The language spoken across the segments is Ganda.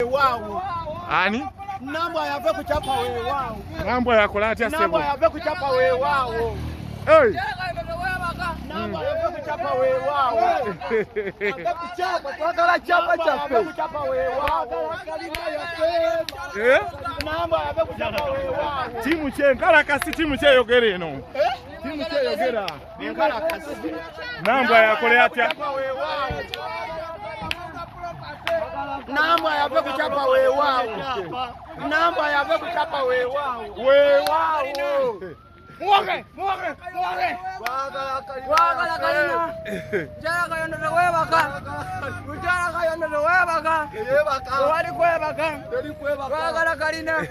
wao. Ani? Namba yave kuchapa wewe wao. Namba ya kulati asebo. Namba yave kuchapa wewe wao. Hey. Namba yave kuchapa wewe wao. Akakuchapa twagala chapa chafe. Kuchapa wewe wao. Namba yave kuchapa wewe wao. Timu che ngala kasi timu che yogere eno. Timu che yogera. Ngala kasi. Namba ya kulati Namba yave kuchapa wewe wao. Namba yave kuchapa wewe wao. Wewe wao. Muoge. Wagala kalina. Jara kayondo webaka. Ujara kayondo webaka. Wali kwebaka. Wagala kalina.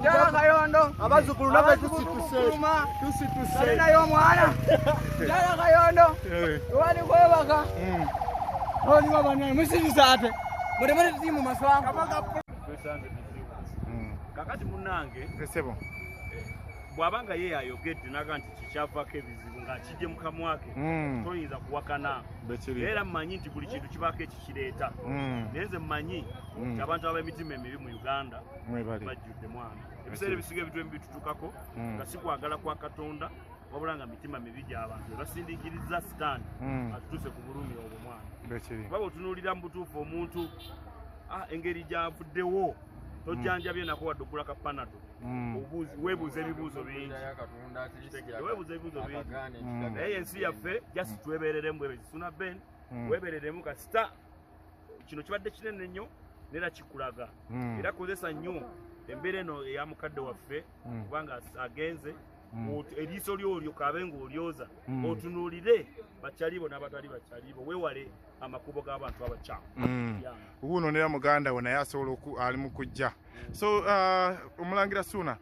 Jara kayondo. Abazukulu naba tusituse. Kalina yo mwana. Jara kayondo. Wali kwebaka. Oli babana musizate. Muremere timu maswanga. Kakati munange Sebo. Bwabanga ye ayogedde naganti kikyavako ebizibu ng'akijje mu kamwake toyinza kuwakana era mmanyi nti buli kintu kibaako ekikireeta naye nze mmanyi nti abantu ab'emitima emibi mu Uganda bajjudde mwana ebiseera ebisiga ebitwe bitutukako nga si kwagala kwa Katonda wabula nga mitima mibi gy'abantu basindikiriza sitaani atutuse ku bulumi obwo mwana kuba otunuulira mu butuufu omuntu engeri gy'avuddewo tojjanjabye nako wadde okugula ka panado weebuuza ebibuuzo bingi naye ensi yaffe jasi twebereremu ebezisuna ben webereremu kasita kino kibadde kinene nnyo neera kikulaga era kozesa nnyo embeera eno eya mukadde waffe kubanga agenze eriiso lyolyo kabe ng'olyoza otunuulire bakyalibo n'abatali bakyalibo weewale amakubo g'abantu abakyamu ubuno nera muganda we naye asobola ali mu kujja so omulangira Ssuuna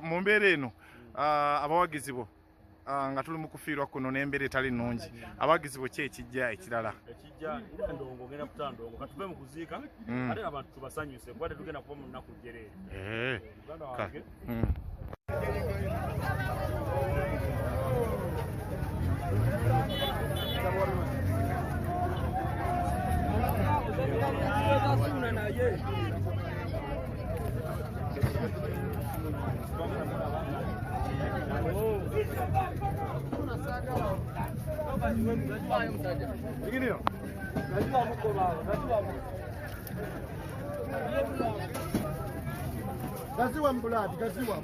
mu mbeera eno abawagizi bo nga tuli mu kufiirwa kuno n'embeera etali nnungi abawagizi bo ki ekijja ekirala ekijja ndongo ngenda kutandongo katuve mu kuziika ate abantu tubasanyuse kuba tetugenda kuba mu nnaku jjereere muganda wange Gaziwa mbuladi, gaziwa.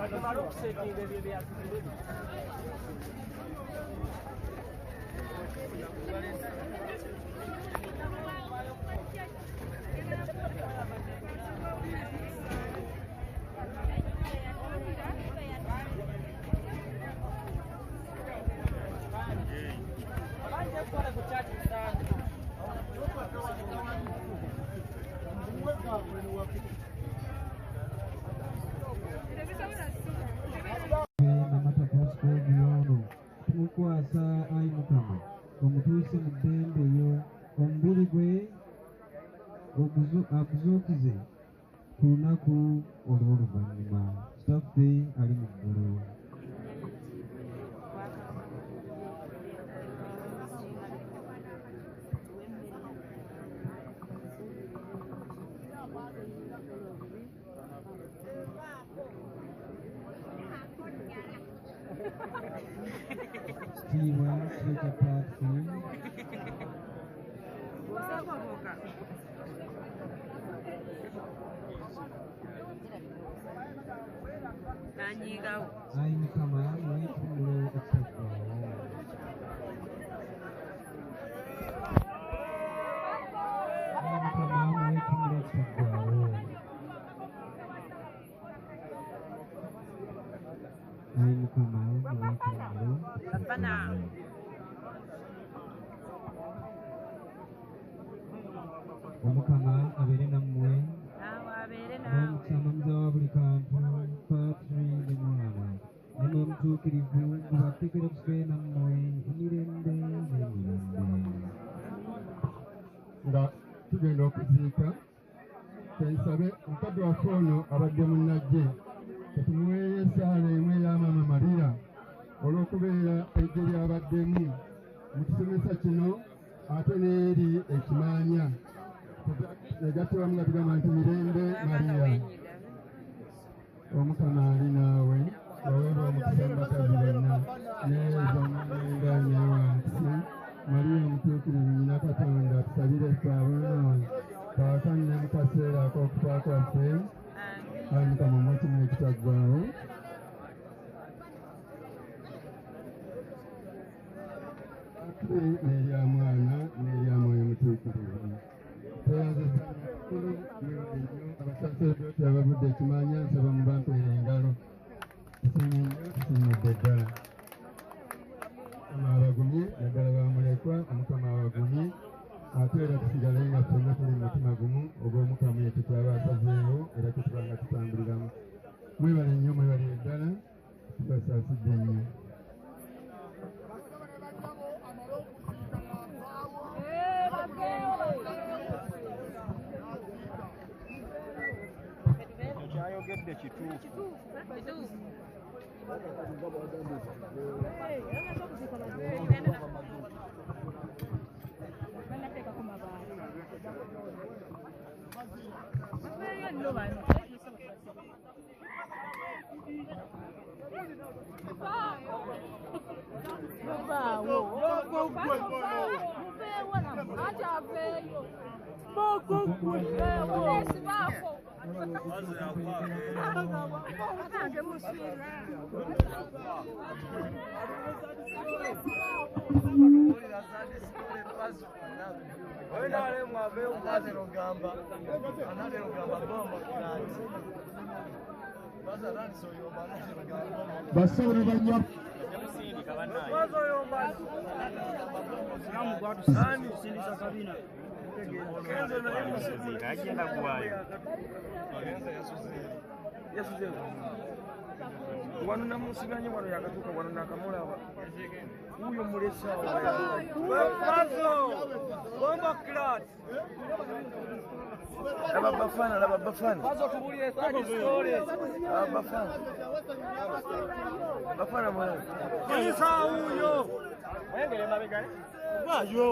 Tumukwasa ayi Mukama omutuuse mu ddembe eyo omubiri gwe aguzuukize ku lunaku olw'oluvannyuma kitaffe ali mu ggulu Steven Switcher Patsy ayi Mukama weetulo ekitaggwaawo ayi Mukama weetulo ekitaggwaawo ayi Mukama weetulo Omukama abeere nammwe n'omukyama muzawa buli kantu Patri ne mwana ne n'omutuukirivu gubatekere kusigale nammwe emirembe n'emirembe nga tugenda okuziika twensabe omukadde waffe ono abadde munnajje tetumuweeyo essaala emu eya Maama Maria olw'okubeera ejje lyabaddemu mu kisomesa kino ate n'eri ekimaanya Negatewamu nga tugamba nti mirembe Maria. Omukama ali naawe, waweebwa omukisa mu bakazi bonna, neeyeza omwenda naye wansi. Maria omutuukirivu nnyina Katonda, tusabire ffe aboonoonyi, kaakano ne mu kaseera ak'okufa kwaffe. Ayi Mukama omwesimu ekitaggwaawo. N'erya Mwana n'erya Mwoyo Mutuukirivu. Tweyanzisa amakulu nnyo abasaserdoti abavudde ekimanya nsaba mu bampeera engalo. Tusiimye nnyo, tusiimidde ddala. Omukama abagumye, naddala bamulekwa, Omukama abagumye. Ate era tusigale nga ffenna tuli mu mutima gumu ogw'Omukama yetwe twaba asazeewo era tutuba nga tutambuliramu. Mwebale nnyo, mwebalire ddala, tubasaasidde nnyo. Kyayogedde kituufu. Basobola banya wano namusiganye wano yakatuuka wano nakamulaba uyo mulesa bomba class laba bafana bafana mwana isa uyo mwengere mabegani bayo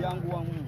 yangu